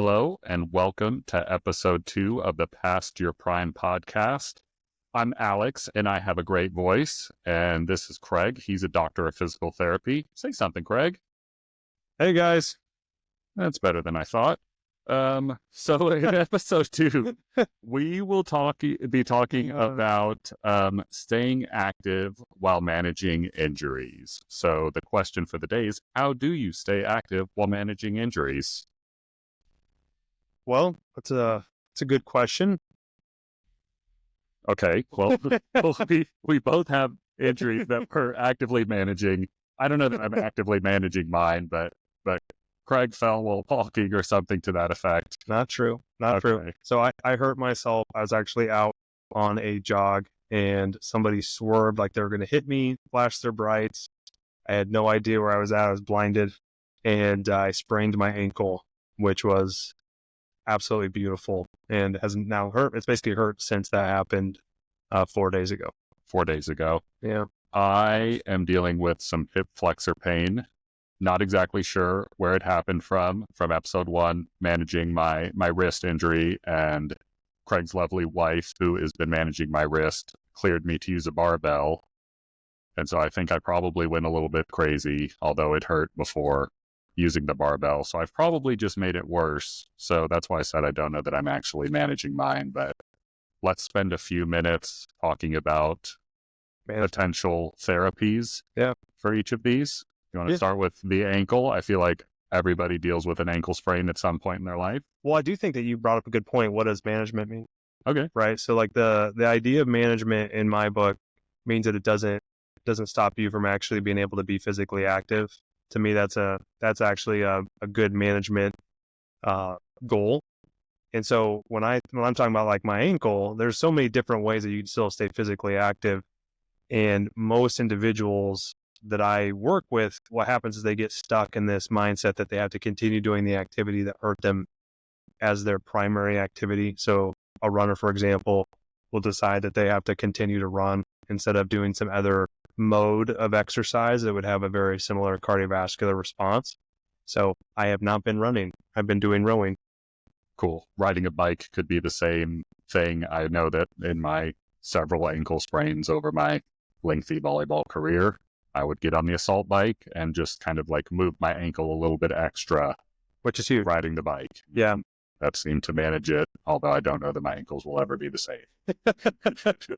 Hello, and welcome to episode 2 of the Past Your Prime podcast. I'm Alex, and I have a great voice, and this is Craig. He's a doctor of physical therapy. Say something, Craig. Hey guys. That's better than I thought. So in episode 2, we will be talking about staying active while managing injuries. So the question for the day is, how do you stay active while managing injuries? Well, it's a good question. Okay, well, we both have injuries that we're actively managing. I don't know that I'm actively managing mine, but Craig fell while walking or something to that effect. Not true. True. So I hurt myself. I was actually out on a jog and somebody swerved like they were going to hit me, flashed their brights. I had no idea where I was at. I was blinded and I sprained my ankle, which was absolutely beautiful and hasn't now hurt. It's basically hurt since that happened 4 days ago. 4 days ago. Yeah. I am dealing with some hip flexor pain. Not exactly sure where it happened from episode 1, managing my wrist injury, and Craig's lovely wife, who has been managing my wrist, cleared me to use a barbell. And so I think I probably went a little bit crazy, although it hurt before using the barbell. So I've probably just made it worse. So that's why I said I don't know that I'm actually managing mine, but let's spend a few minutes talking about potential therapies for each of these. You want to start with the ankle? I feel like everybody deals with an ankle sprain at some point in their life. Well, I do think that you brought up a good point. What does management mean? Okay. Right. So like the idea of management in my book means that it doesn't stop you from actually being able to be physically active. To me, that's actually a good management goal. And so when I'm talking about like my ankle, there's so many different ways that you can still stay physically active. And most individuals that I work with, what happens is they get stuck in this mindset that they have to continue doing the activity that hurt them as their primary activity. So a runner, for example, will decide that they have to continue to run instead of doing some other mode of exercise that would have a very similar cardiovascular response. So I have not been running. I've been doing rowing. Cool. Riding a bike could be the same thing. I know that in my several ankle sprains over my lengthy volleyball career, I would get on the assault bike and just kind of like move my ankle a little bit extra, which is huge. Riding the bike. Yeah. That seemed to manage it, although I don't know that my ankles will ever be the same.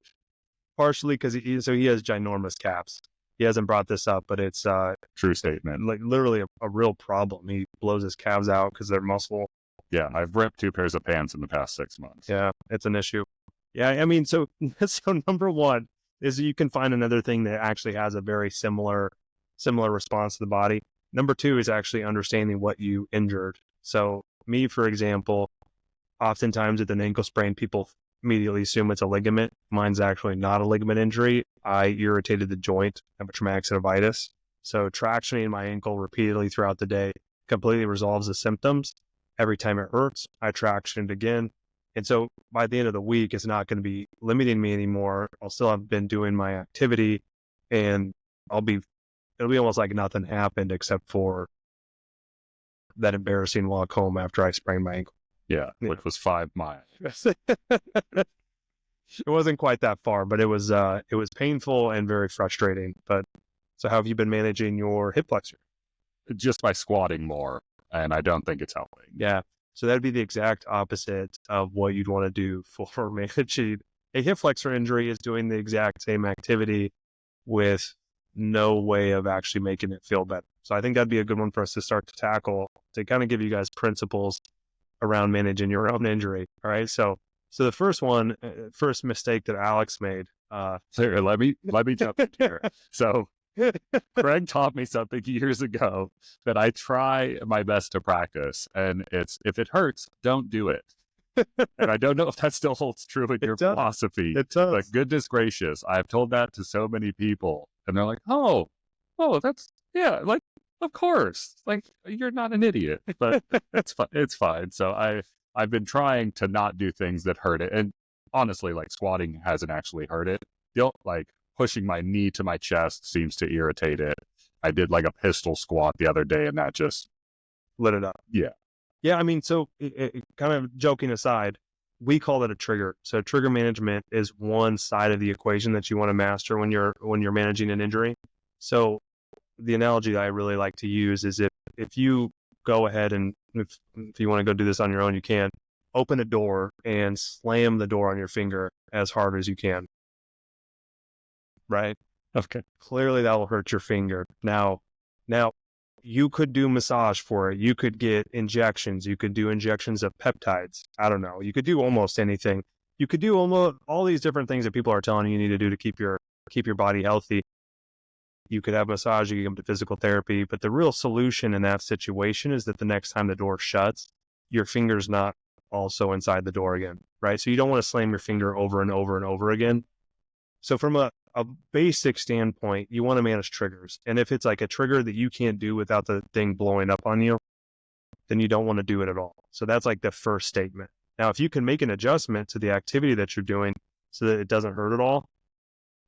Partially because he has ginormous calves. He hasn't brought this up, but it's true statement. Like literally a real problem. He blows his calves out because they're muscle. Yeah, I've ripped 2 pairs of pants in the past 6 months. Yeah, it's an issue. Yeah, I mean, so number one is you can find another thing that actually has a very similar response to the body. Number 2 is actually understanding what you injured. So me, for example, oftentimes with an ankle sprain, people immediately assume it's a ligament. Mine's actually not a ligament injury. I irritated the joint, I have a traumatic synovitis. So tractioning my ankle repeatedly throughout the day completely resolves the symptoms. Every time it hurts, I traction it again. And so by the end of the week, it's not going to be limiting me anymore. I'll still have been doing my activity and it'll be almost like nothing happened except for that embarrassing walk home after I sprained my ankle. Yeah, which was 5 miles. It wasn't quite that far, but it was painful and very frustrating. But so how have you been managing your hip flexor? Just by squatting more, and I don't think it's helping. Yeah. So that'd be the exact opposite of what you'd want to do for managing a hip flexor injury, is doing the exact same activity with no way of actually making it feel better. So I think that'd be a good one for us to start to tackle, to kind of give you guys principles around managing your own injury. All right. So the first mistake that Alex made. Here, let me jump in here. So Craig taught me something years ago that I try my best to practice, and it's, if it hurts, don't do it. And I don't know if that still holds true in your philosophy. It does. But goodness gracious, I've told that to so many people, and they're like, oh, that's, yeah, like, of course, like, you're not an idiot, but it's fine. So I've been trying to not do things that hurt it. And honestly, like, squatting hasn't actually hurt it. Like, pushing my knee to my chest seems to irritate it. I did like a pistol squat the other day, and that just lit it up. Yeah. Yeah, I mean, so kind of joking aside, we call it a trigger. So trigger management is one side of the equation that you want to master when you're managing an injury. So the analogy that I really like to use is if you go ahead and if you want to go do this on your own, you can open a door and slam the door on your finger as hard as you can. Right? Okay. Clearly that will hurt your finger. Now you could do massage for it. You could get injections. You could do injections of peptides. I don't know. You could do almost anything. You could do almost all these different things that people are telling you need to do to keep your body healthy. You could have massage, you could come to physical therapy, but the real solution in that situation is that the next time the door shuts, your finger's not also inside the door again, right? So you don't want to slam your finger over and over and over again. So from a basic standpoint, you want to manage triggers. And if it's like a trigger that you can't do without the thing blowing up on you, then you don't want to do it at all. So that's like the first statement. Now, if you can make an adjustment to the activity that you're doing so that it doesn't hurt at all,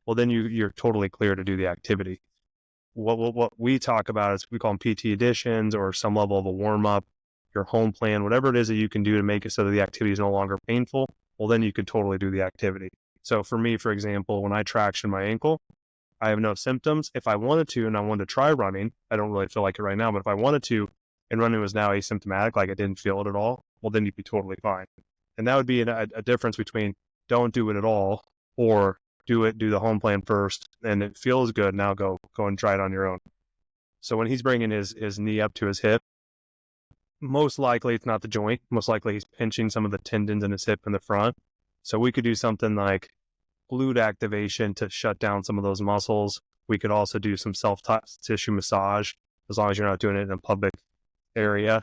well, then you're totally clear to do the activity. What we talk about is we call them PT additions or some level of a warm up, your home plan, whatever it is that you can do to make it so that the activity is no longer painful. Well, then you could totally do the activity. So for me, for example, when I traction my ankle, I have no symptoms. If I wanted to, and I wanted to try running, I don't really feel like it right now, but if I wanted to, and running was now asymptomatic, like I didn't feel it at all, well, then you'd be totally fine. And that would be a difference between don't do it at all or do the home plan first, and it feels good. Now go and try it on your own. So when he's bringing his knee up to his hip, most likely it's not the joint. Most likely he's pinching some of the tendons in his hip in the front. So we could do something like glute activation to shut down some of those muscles. We could also do some self-tissue massage, as long as you're not doing it in a public area,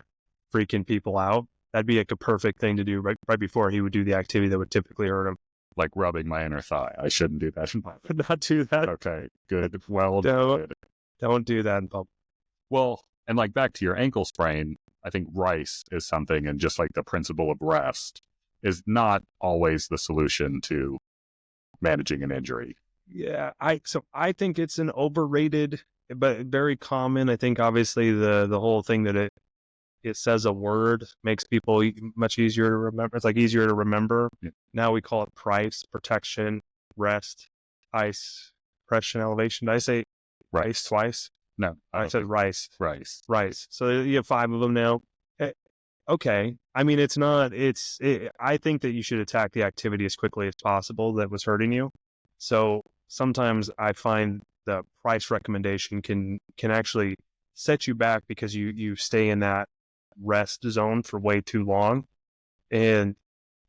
freaking people out. That'd be like a perfect thing to do right before he would do the activity that would typically hurt him. Like rubbing my inner thigh. I shouldn't do that in public. Not do that. Okay, good. Well, Don't do that in public. Well, and like back to your ankle sprain, I think rice is something, and just like the principle of rest is not always the solution to managing an injury. Yeah, I think it's an overrated but very common. I think obviously the whole thing that it says a word makes people much easier to remember. It's like easier to remember. Yeah. Now we call it price, protection, rest, ice, compression, elevation. Did I say rice twice? No, I said rice. Rice. So you have 5 of them now. Okay. I mean, I think that you should attack the activity as quickly as possible that was hurting you. So sometimes I find the price recommendation can actually set you back because you stay in that rest zone for way too long. And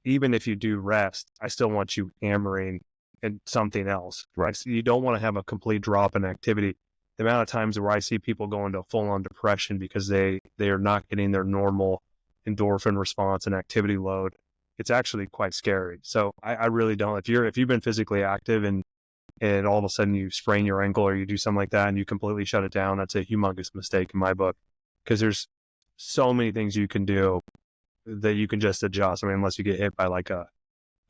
even if you do rest, I still want you hammering in something else. Right. So you don't want to have a complete drop in activity. The amount of times where I see people go into full-on depression because they are not getting their normal endorphin response and activity load, it's actually quite scary. So I really don't. If you've been physically active and all of a sudden you sprain your ankle or you do something like that and you completely shut it down, that's a humongous mistake in my book, because there's so many things you can do that you can just adjust. I mean, unless you get hit by like a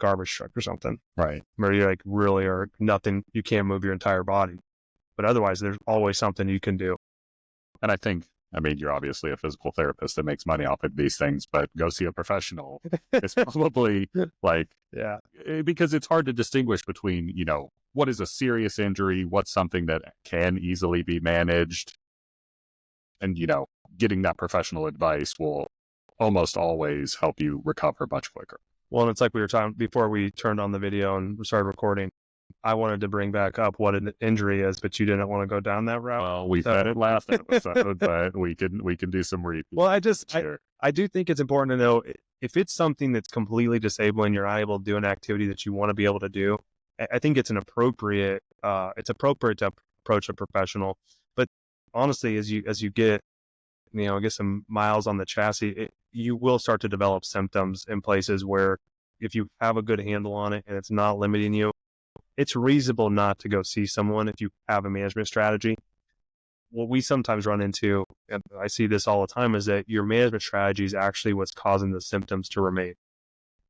garbage truck or something, Right. where you're like really or nothing, you can't move your entire body. But otherwise, there's always something you can do. And I mean, you're obviously a physical therapist that makes money off of these things, but go see a professional. It's probably like, Yeah. Because it's hard to distinguish between, what is a serious injury, what's something that can easily be managed. And, getting that professional advice will almost always help you recover much quicker. Well, and it's like we were talking before we turned on the video and started recording. I wanted to bring back up what an injury is, but you didn't want to go down that route. Well, we said it last episode, but we can do some repeats. Well, I do think it's important to know if it's something that's completely disabling, you're not able to do an activity that you want to be able to do. I think it's appropriate to approach a professional. But honestly, as you get some miles on the chassis, you will start to develop symptoms in places where if you have a good handle on it and it's not limiting you, it's reasonable not to go see someone if you have a management strategy. What we sometimes run into, and I see this all the time, is that your management strategy is actually what's causing the symptoms to remain.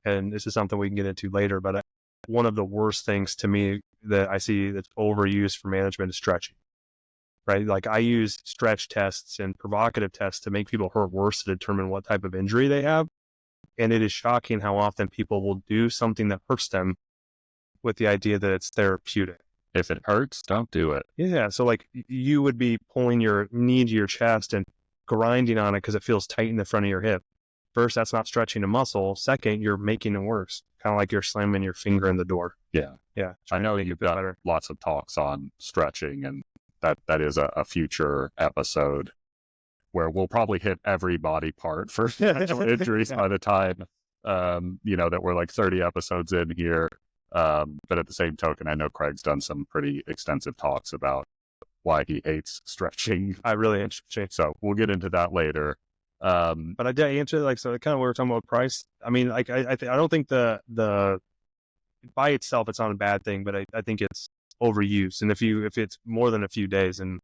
And this is something we can get into later, but one of the worst things to me that I see that's overused for management is stretching, right? Like I use stretch tests and provocative tests to make people hurt worse to determine what type of injury they have. And it is shocking how often people will do something that hurts them with the idea that it's therapeutic. If it hurts, don't do it. Yeah. So like you would be pulling your knee to your chest and grinding on it because it feels tight in the front of your hip. First, that's not stretching a muscle. Second, you're making it worse. Kind of like you're slamming your finger in the door. Yeah. Yeah. I know you've got lots of talks on stretching, and that is a future episode where we'll probably hit every body part for potential injuries by the time, that we're like 30 episodes in here. But at the same token, I know Craig's done some pretty extensive talks about why he hates stretching. I really interesting. So we'll get into that later. But I did answer so kind of we were talking about price. I mean, like I don't think the by itself it's not a bad thing, but I think it's overused. And if it's more than a few days, then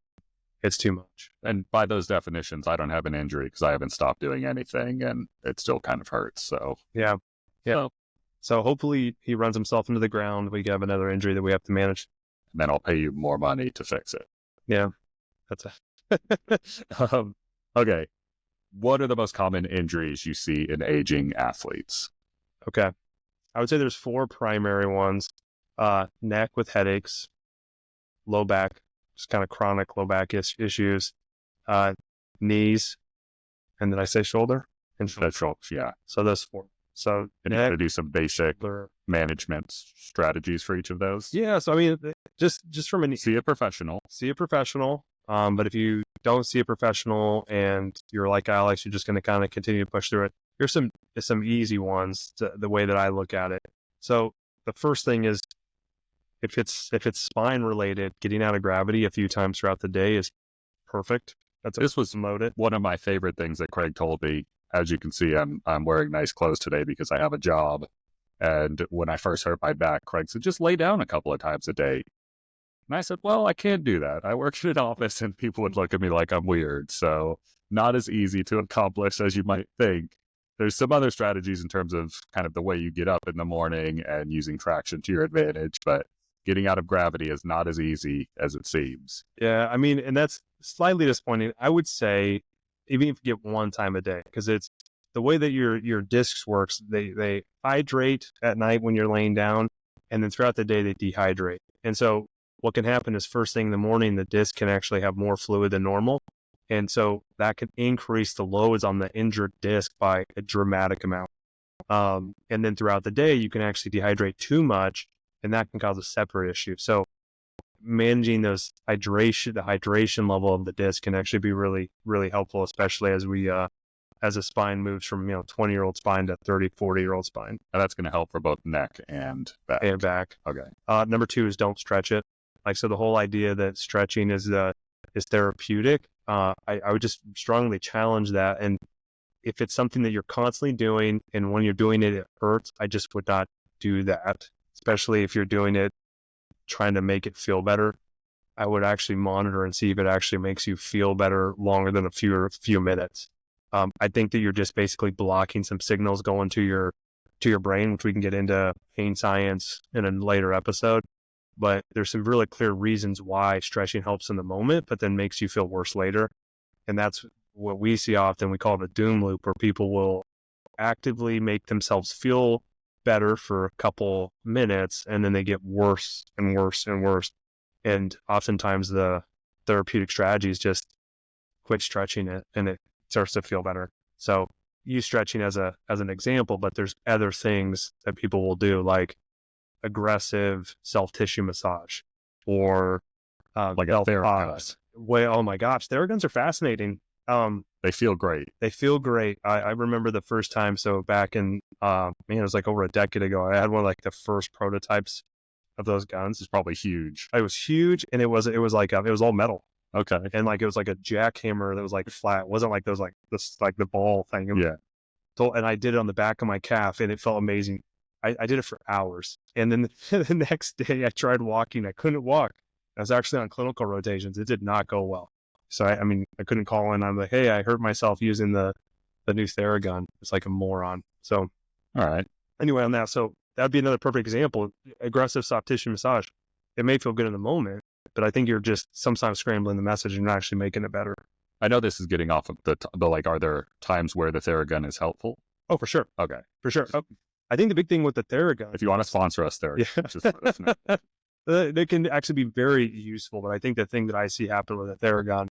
it's too much. And by those definitions, I don't have an injury because I haven't stopped doing anything, and it still kind of hurts. So yeah. So hopefully he runs himself into the ground. We have another injury that we have to manage. And then I'll pay you more money to fix it. Yeah, that's okay. What are the most common injuries you see in aging athletes? Okay. I would say there's 4 primary ones. Neck with headaches, low back, just kind of chronic low back issues, knees, and did I say shoulder? And shoulder, yeah. So those 4. So you need to do some basic management strategies for each of those. Yeah. So I mean, just from see a professional. But if you don't see a professional and you're like Alex, you're just going to kind of continue to push through it. Here's some easy ones the way that I look at it. So the first thing is if it's spine related, getting out of gravity a few times throughout the day is perfect. This was one of my favorite things that Craig told me. As you can see, I'm wearing nice clothes today because I have a job. And when I first hurt my back, Craig said, just lay down a couple of times a day. And I said, well, I can't do that. I work in an office and people would look at me like I'm weird. So not as easy to accomplish as you might think. There's some other strategies in terms of kind of the way you get up in the morning and using traction to your advantage, but getting out of gravity is not as easy as it seems. Yeah, I mean, and that's slightly disappointing. I would say even if you get one time a day, because it's the way that your discs works, they hydrate at night when you're laying down, and then throughout the day they dehydrate. And so what can happen is first thing in the morning, the disc can actually have more fluid than normal. And so that can increase the loads on the injured disc by a dramatic amount. And then throughout the day, you can actually dehydrate too much, and that can cause a separate issue. So managing the hydration level of the disc can actually be really, really helpful, especially as we, as a spine moves from, 20-year-old spine to 30, 40-year-old spine. And that's going to help for both neck and back. Okay. Number 2 is don't stretch it. So the whole idea that stretching is therapeutic, I would just strongly challenge that. And if it's something that you're constantly doing and when you're doing it, it hurts, I just would not do that, especially if you're doing it trying to make it feel better. I would actually monitor and see if it actually makes you feel better longer than a few minutes. I think that you're just basically blocking some signals going to your brain, which we can get into pain science in a later episode. But there's some really clear reasons why stretching helps in the moment, but then makes you feel worse later. And that's what we see often. We call it a doom loop, where people will actively make themselves feel better for a couple minutes, and then they get worse and worse and worse. And oftentimes the therapeutic strategy is just quit stretching it, and it starts to feel better. So use stretching as an example, but there's other things that people will do, like aggressive self-tissue massage or like a Theragun. Oh my gosh, Theraguns are fascinating. They feel great. I remember the first time. So back in, it was like over a decade ago. I had one of like the first prototypes of those guns. It's probably huge. It was huge, and it was like it was all metal. Okay. And like it was like a jackhammer that was like flat. It wasn't like those like this like the ball thing. Yeah. So, and I did it on the back of my calf, and it felt amazing. I did it for hours, and then the next day I tried walking. I couldn't walk. I was actually on clinical rotations. It did not go well. So I couldn't call in. I'm like, hey, I hurt myself using the new Theragun. It's like a moron. So, all right. Anyway, on that, so that'd be another perfect example. Aggressive soft tissue massage. It may feel good in the moment, but I think you're just sometimes scrambling the message and you're not actually making it better. I know this is getting off of the like, are there times where the Theragun is helpful? Oh, for sure. Okay. For sure. Oh, I think the big thing with the Theragun, If you want to sponsor us, Theragun, just let us know. they can actually be very useful. But I think the thing that I see happen with a Theragun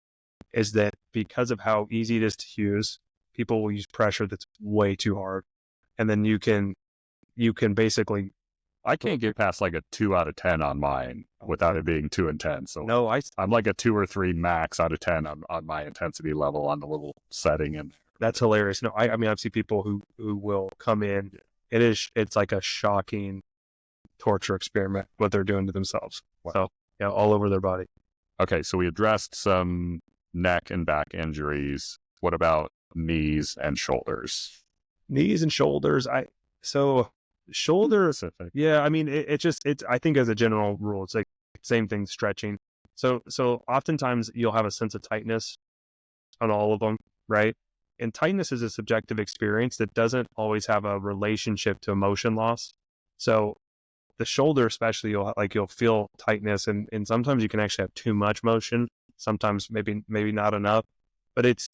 is that because of how easy it is to use, people will use pressure that's way too hard. And then you can basically, I can't get past like a 2 out of 10 on mine without it being too intense. So no, I'm like a 2 or 3 max out of 10 on my intensity level on the little setting. And that's hilarious. No, I mean, I've seen people who will come in. It's like a shocking torture experiment, what they're doing to themselves. Wow. So yeah, all over their body. Okay. So we addressed some neck and back injuries. What about knees and shoulders? Knees and shoulders. Shoulder Specific. Yeah, I mean, I think as a general rule, it's like same thing, stretching. So oftentimes you'll have a sense of tightness on all of them, right? And tightness is a subjective experience that doesn't always have a relationship to motion loss. So the shoulder, especially, you'll feel tightness, and sometimes you can actually have too much motion. Sometimes maybe not enough, but it's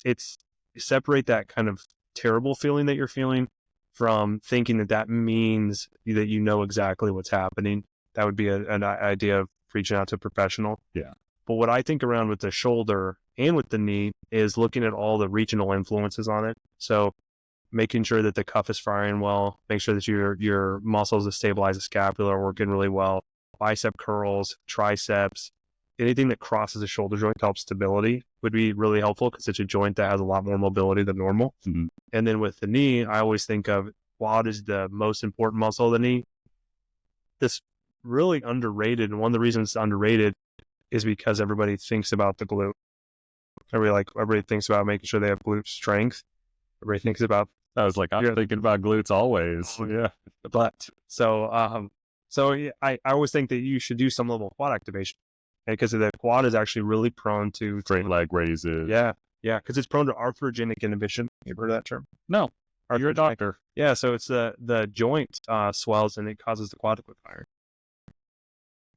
separate that kind of terrible feeling that you're feeling from thinking that means that you know exactly what's happening. That would be an idea of reaching out to a professional. Yeah. But what I think around with the shoulder and with the knee is looking at all the regional influences on it. So making sure that the cuff is firing well, make sure that your muscles that stabilize the scapula are working really well, bicep curls, triceps, anything that crosses the shoulder joint to help stability would be really helpful because it's a joint that has a lot more mobility than normal. Mm-hmm. And then with the knee, I always think of quad is the most important muscle of the knee. This really underrated, and one of the reasons it's underrated is because everybody thinks about the glute. Everybody thinks about making sure they have glute strength. Everybody thinks about. I was like, I'm thinking about glutes always. Yeah. But so yeah, I always think that you should do some level of quad activation because the quad is actually really prone to straight leg raises. Yeah, because it's prone to arthrogenic inhibition. You've heard of that term? No. You're a doctor. Yeah, so it's the joint swells and it causes the quad to quit firing,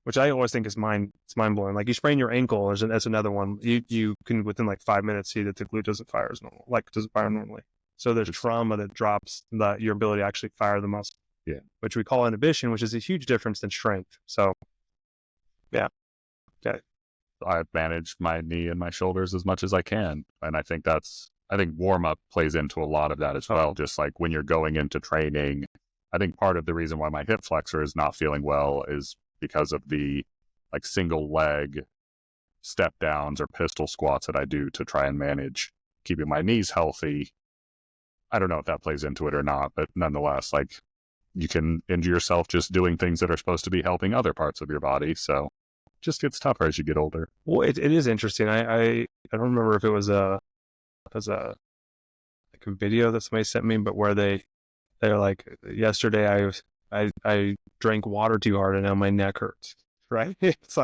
which I always think is it's mind blowing. Like you sprain your ankle, that's another one. You can within like 5 minutes see that the glute doesn't fire as normal, doesn't fire normally. So there's trauma that drops your ability to actually fire the muscle. Yeah, which we call inhibition, which is a huge difference than strength. So, yeah. Okay. I've managed my knee and my shoulders as much as I can, and I think warm up plays into a lot of that as well. Just like when you're going into training, I think part of the reason why my hip flexor is not feeling well is because of the like single leg step downs or pistol squats that I do to try and manage keeping my knees healthy. I don't know if that plays into it or not, but nonetheless, like you can injure yourself just doing things that are supposed to be helping other parts of your body. So it just gets tougher as you get older. Well, it is interesting. I don't remember if it was a video that somebody sent me, but where they're like, yesterday I drank water too hard and now my neck hurts. Right? It's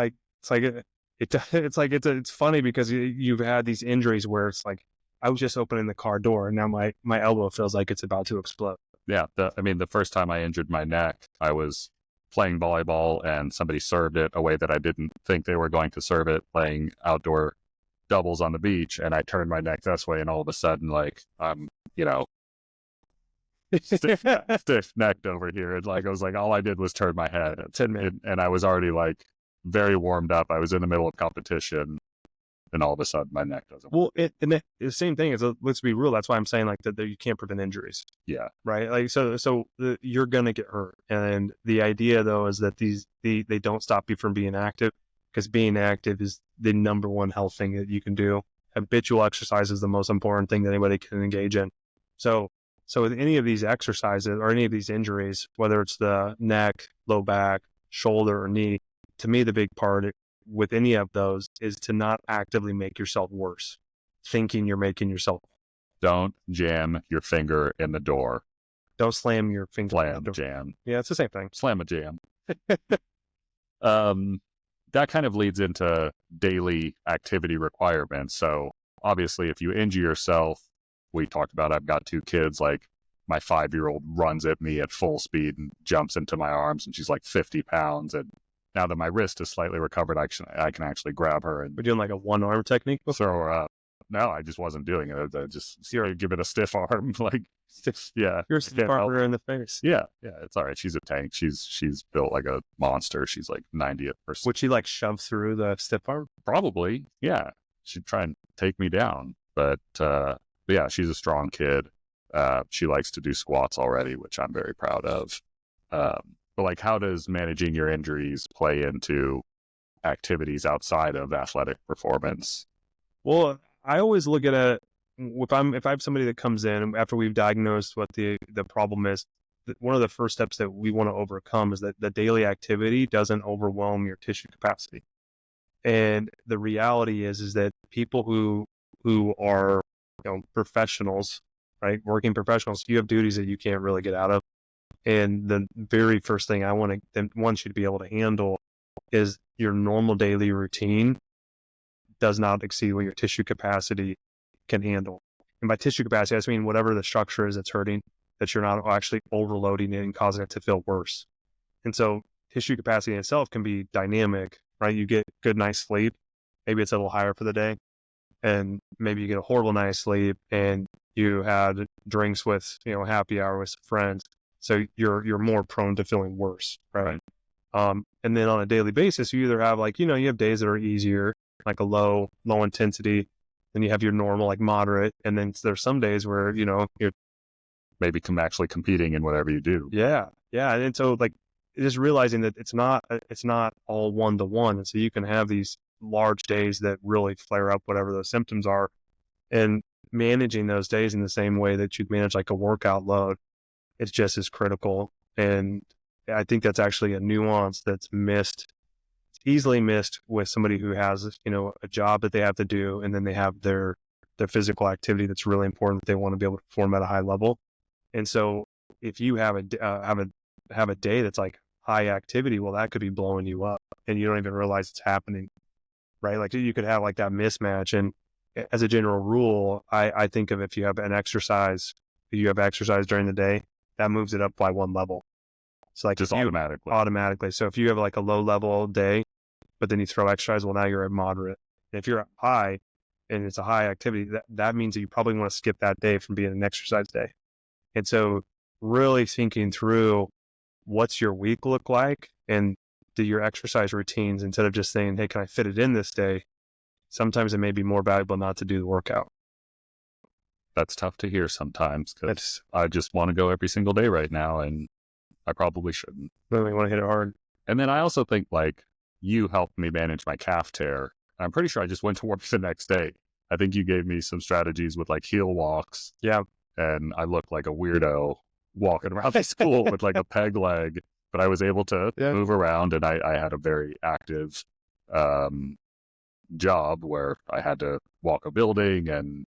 funny because you've had these injuries where it's like, I was just opening the car door and now my elbow feels like it's about to explode. Yeah. The first time I injured my neck, I was playing volleyball and somebody served it a way that I didn't think they were going to serve it, playing outdoor doubles on the beach. And I turned my neck this way and all of a sudden, like, I'm, stiff necked over here. And like, I was like, all I did was turn my head and I was already like very warmed up. I was in the middle of competition. And all of a sudden, my neck doesn't. Well, the same thing is, let's be real. That's why I'm saying like that you can't prevent injuries. Yeah. Right. Like you're gonna get hurt, and the idea though is that they don't stop you from being active, because being active is the number one health thing that you can do. Habitual exercise is the most important thing that anybody can engage in. So with any of these exercises or any of these injuries, whether it's the neck, low back, shoulder, or knee, to me the big part with any of those is to not actively make yourself worse, thinking you're making yourself. Don't jam your finger in the door. Don't slam your finger. Slam, jam. Yeah, it's the same thing. Slam a jam. That kind of leads into daily activity requirements. So obviously, if you injure yourself, we talked about, I've got 2 kids, like my 5-year-old runs at me at full speed and jumps into my arms and she's like 50 pounds. And Now that my wrist is slightly recovered, I can actually grab her and We're doing like a one arm technique before. throw her up. No, I just wasn't doing it. I just give it a stiff arm, like yeah. You're sparking her in the face. Yeah, it's all right. She's a tank. She's built like a monster. She's like 90th percent. Would she like shove through the stiff arm? Probably, yeah. She'd try and take me down, but yeah, she's a strong kid. She likes to do squats already, which I'm very proud of. But like, how does managing your injuries play into activities outside of athletic performance? Well, I always look at it if I have somebody that comes in after we've diagnosed what the problem is. One of the first steps that we want to overcome is that the daily activity doesn't overwhelm your tissue capacity. And the reality is that people who are professionals, right, working professionals, you have duties that you can't really get out of. And the very first thing I want you to be able to handle is your normal daily routine does not exceed what your tissue capacity can handle. And by tissue capacity, I just mean whatever the structure is that's hurting, that you're not actually overloading it and causing it to feel worse. And so tissue capacity in itself can be dynamic, right? You get good night's sleep, maybe it's a little higher for the day, and maybe you get a horrible night's sleep and you had drinks with, happy hour with friends. So you're more prone to feeling worse, right? And then on a daily basis, you either have you have days that are easier, like a low intensity, then you have your normal, like moderate, and then there's some days where, you're maybe actually competing in whatever you do. Yeah. And so just realizing that it's not all 1-to-1. And so you can have these large days that really flare up whatever those symptoms are, and managing those days in the same way that you'd manage like a workout load, it's just as critical. And I think that's actually a nuance that's easily missed with somebody who has, a job that they have to do, and then they have their physical activity that's really important that they want to be able to perform at a high level. And so if you have a day that's like high activity, well, that could be blowing you up and you don't even realize it's happening, right? Like you could have like that mismatch. And as a general rule, I think of if you have exercise during the day, that moves it up by one level. It's like just automatically. So if you have like a low level day, but then you throw exercise, well, now you're at moderate. And if you're at high and it's a high activity, that means that you probably want to skip that day from being an exercise day. And so really thinking through what's your week look like and do your exercise routines, instead of just saying, hey, can I fit it in this day? Sometimes it may be more valuable not to do the workout. That's tough to hear sometimes, because I just want to go every single day right now, and I probably shouldn't. Really want to hit it hard. And then I also think you helped me manage my calf tear. I'm pretty sure I just went to work the next day. I think you gave me some strategies with heel walks. Yeah. And I looked like a weirdo walking around the school with like a peg leg, but I was able to move around, and I had a very active job where I had to walk a building and,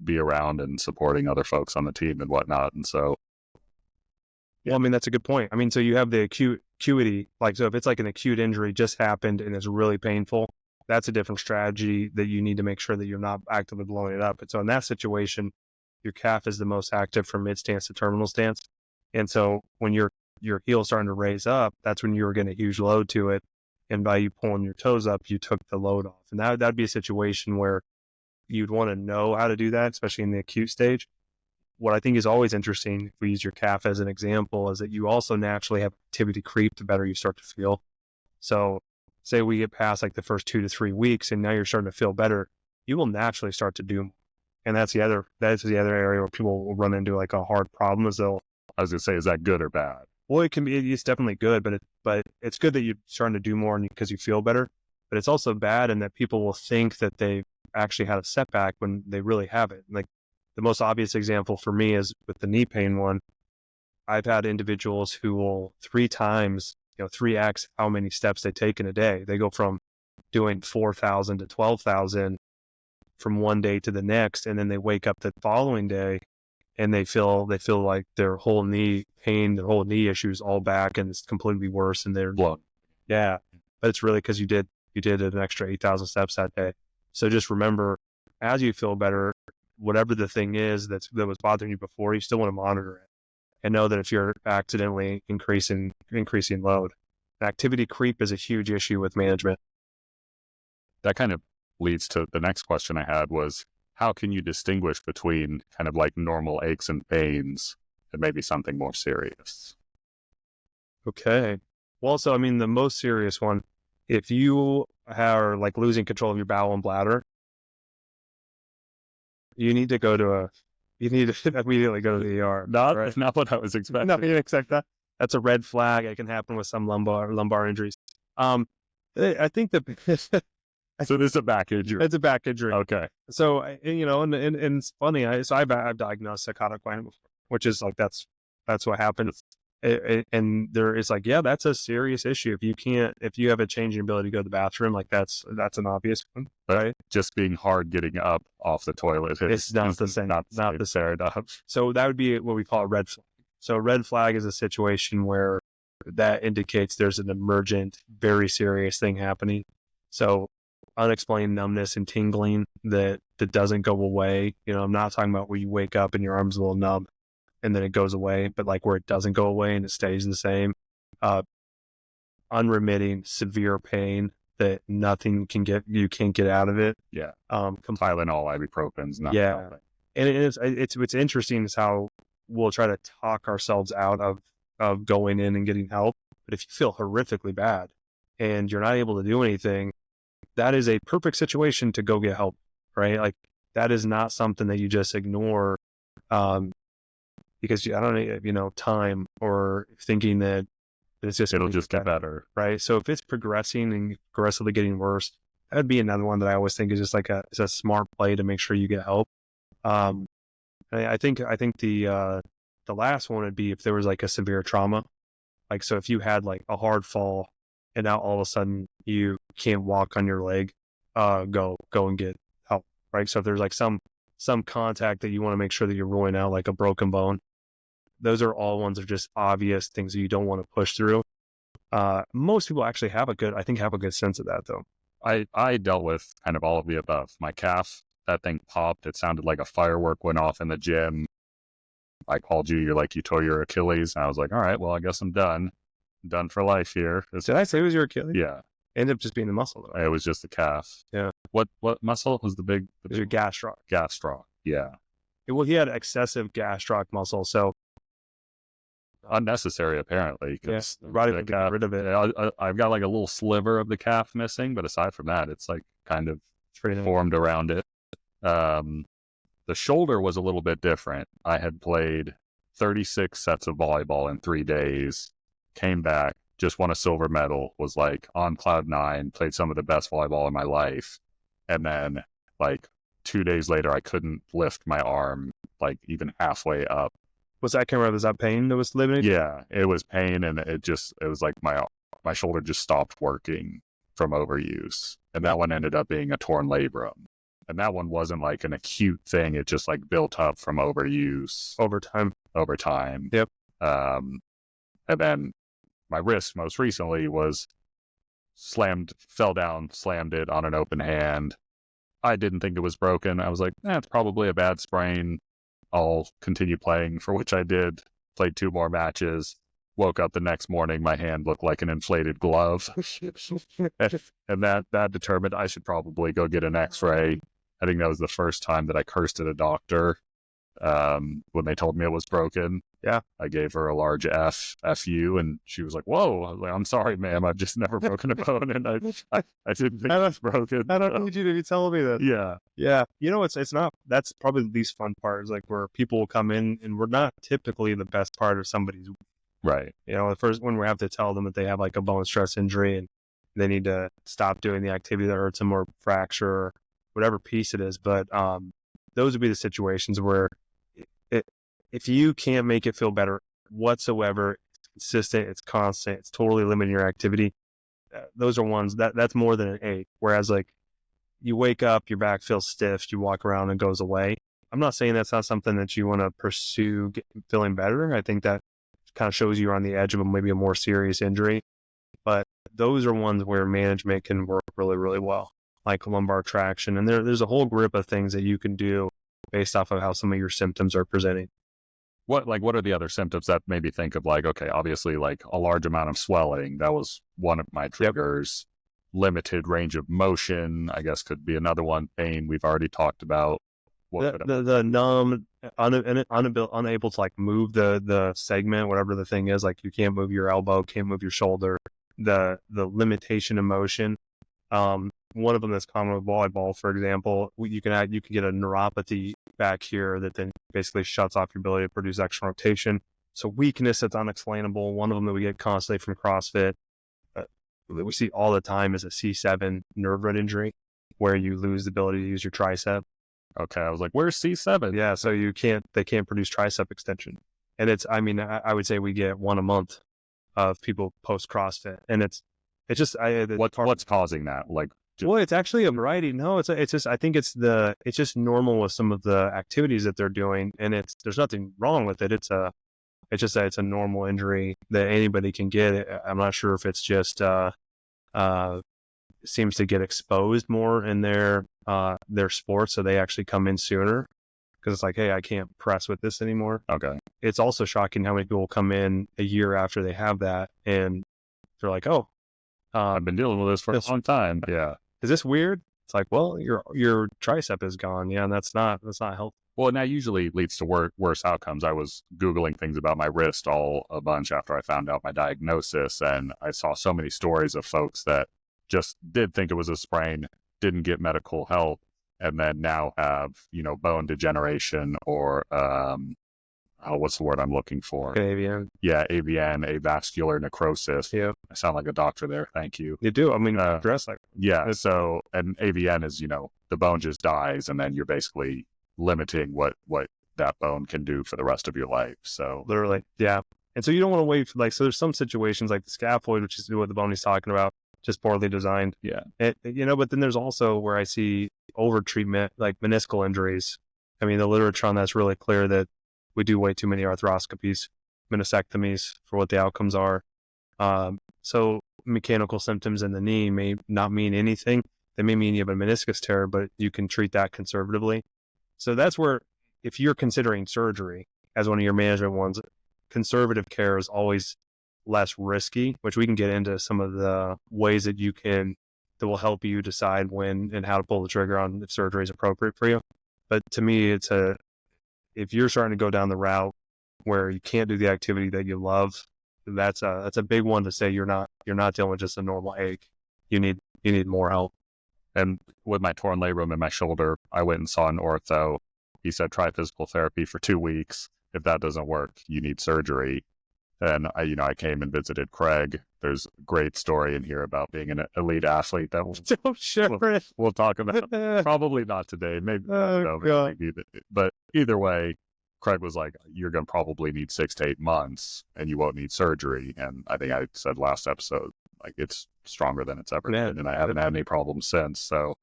be around and supporting other folks on the team and whatnot. And so. Well, I mean, that's a good point. I mean, so you have the acuity, so if it's like an acute injury just happened and it's really painful, that's a different strategy that you need to make sure that you're not actively blowing it up. And so in that situation, your calf is the most active from mid stance to terminal stance. And so when your heel's starting to raise up, that's when you're getting a huge load to it. And by you pulling your toes up, you took the load off. And that'd be a situation where you'd want to know how to do that, especially in the acute stage. What I think is always interesting, if we use your calf as an example, is that you also naturally have activity creep the better you start to feel. So say we get past the first 2 to 3 weeks and now you're starting to feel better, you will naturally start to do more. And that's the other area where people will run into a hard problem is I was gonna say, is that good or bad? Well, it's definitely good, but it's good that you're starting to do more because you feel better. But it's also bad in that people will think that they actually had a setback when they really haven't. The most obvious example for me is with the knee pain one. I've had individuals who will 3x how many steps they take in a day. They go from doing 4,000 to 12,000 from one day to the next. And then they wake up the following day and they feel like their whole knee pain, their whole knee issues all back, and it's completely worse. And they're blown. Yeah. But it's really because you did an extra 8,000 steps that day. So just remember, as you feel better, whatever the thing is that was bothering you before, you still want to monitor it and know that if you're accidentally increasing load. Activity creep is a huge issue with management. That kind of leads to the next question I had was, how can you distinguish between kind of like normal aches and pains and maybe something more serious? Okay. Well, so I mean, the most serious one, if you are like losing control of your bowel and bladder, you need to immediately go to the ER. Not what I was expecting. No, you didn't expect that. That's a red flag. It can happen with some lumbar injuries. I think that So this is a back injury. it's a back injury. Okay. So, and it's funny. I've diagnosed psychotic whining before, which is like, that's what happens. And there is like, yeah, that's a serious issue. If you have a change in your ability to go to the bathroom, like that's an obvious one, right? Just being hard getting up off the toilet. It's not the same. Not the same. Enough. So that would be what we call a red flag. So a red flag is a situation where that indicates there's an emergent, very serious thing happening. So unexplained numbness and tingling that doesn't go away. I'm not talking about where you wake up and your arm's a little numb and then it goes away, but like where it doesn't go away and it stays the same. Unremitting, severe pain that you can't get out of it. Yeah. Tylenol, ibupropen's not helping. And it's interesting is how we'll try to talk ourselves out of going in and getting help. But if you feel horrifically bad and you're not able to do anything, that is a perfect situation to go get help, right? Like that is not something that you just ignore because I don't know, time or thinking that it'll just get better, right? So if it's progressing and progressively getting worse, that'd be another one that I always think is just like it's a smart play to make sure you get help. I think the last one would be if there was like a severe trauma, like so if you had like a hard fall and now all of a sudden you can't walk on your leg, go and get help, right? So if there's like some contact that you want to make sure that you're ruling out, like a broken bone, those are all ones that are just obvious things that you don't want to push through. Most people actually have a good sense of that though. I dealt with kind of all of the above. My calf, that thing popped. It sounded like a firework went off in the gym. I called you. You're like, you tore your Achilles. And I was like, all right, well, I guess I'm done. I'm done for life here. Did I say it was your Achilles? Yeah. Ended up just being the muscle though. It was just the calf. Yeah. What muscle was the big? It was your gastroc. Gastroc. Yeah. Well, he had excessive gastroc muscle, so unnecessary apparently. Yes, right. Get rid of it. I've got like a little sliver of the calf missing, but aside from that, it's like kind of formed around it. The shoulder was a little bit different. I had played 36 sets of volleyball in 3 days, came back, just won a silver medal, was like on cloud 9, played some of the best volleyball in my life. And then like 2 days later, I couldn't lift my arm like even halfway up. Was that pain that was limiting? Yeah, it was pain, and it was like my shoulder just stopped working from overuse. And that one ended up being a torn labrum. And that one wasn't like an acute thing. It just like built up from overuse. Over time. Yep. And then my wrist most recently was fell down, slammed it on an open hand. I didn't think it was broken. I was like, it's probably a bad sprain. I'll continue playing, for which I did. Played 2 more matches. Woke up the next morning, my hand looked like an inflated glove. and that determined I should probably go get an x-ray. I think that was the first time that I cursed at a doctor when they told me it was broken. Yeah. I gave her a large F-U, and she was like, whoa. I was like, I'm sorry, ma'am. I've just never broken a bone, and I didn't think it was broken. I don't need you to be telling me that. Yeah. Yeah. It's not, that's probably the least fun part, is like where people will come in and we're not typically the best part of somebody's. Right. The first one we have to tell them that they have like a bone stress injury and they need to stop doing the activity that hurts them or fracture or whatever piece it is. But those would be the situations where if you can't make it feel better whatsoever, it's consistent, it's constant, it's totally limiting your activity, those are ones that's more than an ache. Whereas like you wake up, your back feels stiff, you walk around and goes away. I'm not saying that's not something that you want to pursue feeling better. I think that kind of shows you're on the edge of maybe a more serious injury. But those are ones where management can work really, really well, like lumbar traction. And there's a whole grip of things that you can do based off of how some of your symptoms are presenting. what are the other symptoms that made me think of like, okay, obviously like a large amount of swelling. That was one of my triggers. Limited range of motion, I guess, could be another one. Pain, we've already talked about. The numb, unable to like move the segment, whatever the thing is, like you can't move your elbow, can't move your shoulder, the limitation of motion. One of them that's common with volleyball, for example, you can get a neuropathy back here that then basically shuts off your ability to produce extra rotation. So weakness that's unexplainable. One of them that we get constantly from CrossFit, that we see all the time, is a C7 nerve root injury, where you lose the ability to use your tricep. Okay, I was like, where's C7? Yeah, so they can't produce tricep extension. And I would say we get one a month of people post CrossFit, and it's just what's causing that? Like, well, it's actually a variety. No, it's just, I think it's just normal with some of the activities that they're doing, and there's nothing wrong with it. It's just that it's a normal injury that anybody can get. I'm not sure if it's just seems to get exposed more in their sports, so they actually come in sooner because it's like, hey, I can't press with this anymore. Okay. It's also shocking how many people come in a year after they have that, and they're like, oh, I've been dealing with this for a long time. Yeah. Is this weird? It's like, well, your tricep is gone. Yeah, and that's not healthy. Well, and that usually leads to worse outcomes. I was Googling things about my wrist a bunch after I found out my diagnosis, and I saw so many stories of folks that just did think it was a sprain, didn't get medical help, and then now have, bone degeneration or, what's the word I'm looking for? AVN. Yeah, AVN, avascular necrosis. Yeah. I sound like a doctor there. Thank you. You do. I mean, dress like. Yeah, so, and AVN is, the bone just dies, and then you're basically limiting what that bone can do for the rest of your life. So literally, yeah. And so you don't want to wait for, so there's some situations like the scaphoid, which is what the bone he's talking about, just poorly designed. Yeah. But then there's also where I see over treatment, like meniscal injuries. I mean, the literature on that's really clear that we do way too many arthroscopies, meniscectomies for what the outcomes are. So mechanical symptoms in the knee may not mean anything. They may mean you have a meniscus tear, but you can treat that conservatively. So that's where, if you're considering surgery as one of your management ones, conservative care is always less risky, which we can get into some of the ways that will help you decide when and how to pull the trigger on if surgery is appropriate for you. But to me, if you're starting to go down the route where you can't do the activity that you love, that's a big one to say you're not dealing with just a normal ache. You need more help. And with my torn labrum in my shoulder, I went and saw an ortho. He said, try physical therapy for 2 weeks. If that doesn't work, you need surgery. And I came and visited Craig. There's a great story in here about being an elite athlete that we'll talk about. Probably not today. Maybe, but either way, Craig was like, you're going to probably need 6 to 8 months and you won't need surgery. And I think I said last episode, like, it's stronger than it's ever been, and I haven't had any problems since. So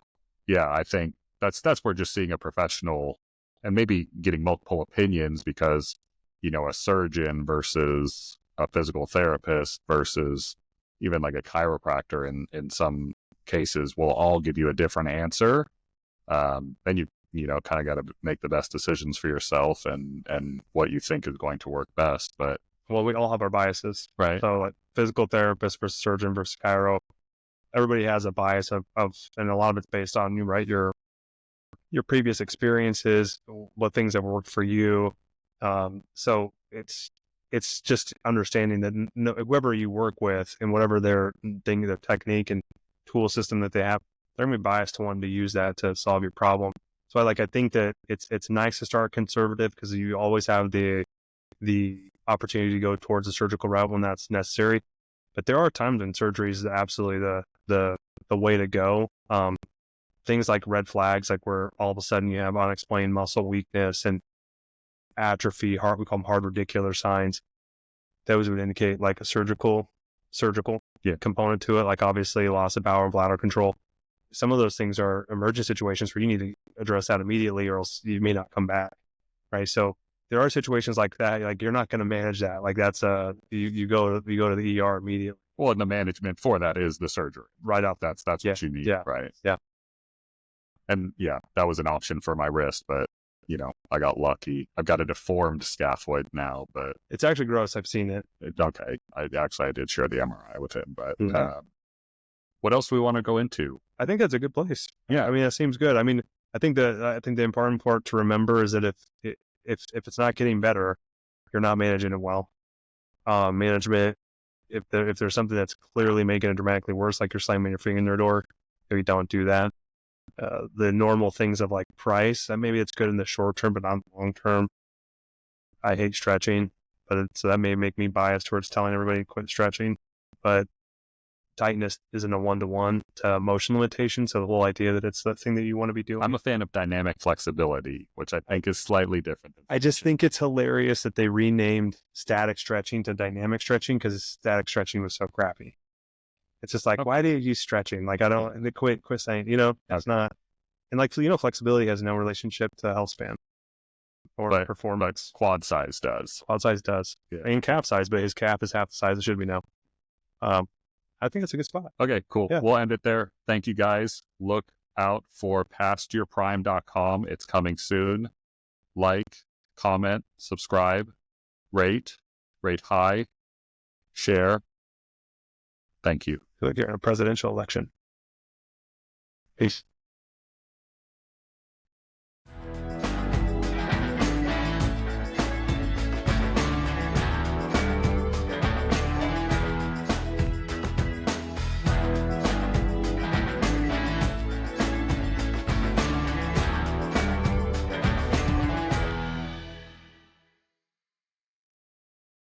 yeah, I think that's where just seeing a professional and maybe getting multiple opinions, because, a surgeon versus a physical therapist versus even like a chiropractor in some cases will all give you a different answer. Then you kind of got to make the best decisions for yourself and what you think is going to work best. But we all have our biases, right? So like physical therapist versus surgeon versus chiro, everybody has a bias of, and a lot of it's based on you, right? Your previous experiences, what things have worked for you. So it's just understanding that whoever you work with and whatever their technique and tool system that they have, they're going to be biased to wanting to use that to solve your problem. So I think that it's nice to start conservative because you always have the opportunity to go towards the surgical route when that's necessary. But there are times when surgery is absolutely the way to go. Things like red flags, like where all of a sudden you have unexplained muscle weakness and atrophy, we call them hard radicular signs. Those would indicate like a surgical component to it, like obviously loss of bowel and bladder control. Some of those things are emergent situations where you need to address that immediately or else you may not come back, right? So there are situations like that, like you're not going to manage that. Like that's you go to the ER immediately. Well, and the management for that is the surgery. Right out. That's what you need, right? Yeah. And yeah, that was an option for my wrist, but I got lucky. I've got a deformed scaphoid now, but It's actually gross. I've seen it. okay. I did share the MRI with him, but Mhm. what else do we want to go into? I think that's a good place. Yeah. I mean, that seems good. I mean, I think the important part to remember is that if it's not getting better, you're not managing it well. Management, if there's something that's clearly making it dramatically worse, like you're slamming your finger in their door, maybe don't do that. The normal things of like price, maybe it's good in the short term, but not in the long term. I hate stretching, so that may make me biased towards telling everybody to quit stretching. But tightness isn't a one-to-one to motion limitation. So the whole idea that it's the thing that you want to be doing. I'm a fan of dynamic flexibility, which I think is slightly different. I just think it's hilarious that they renamed static stretching to dynamic stretching because static stretching was so crappy. It's just like, why do you use stretching? Like, I don't, they quit saying, it's not. And like, flexibility has no relationship to health span or performance. But quad size does. Quad size does. Yeah. And calf size, but his calf is half the size it should be now. I think it's a good spot. Okay, cool. Yeah. We'll end it there. Thank you guys. Look out for pastyourprime.com. It's coming soon. Like, comment, subscribe, rate high, share. Thank you. I feel like you're in a presidential election. Peace.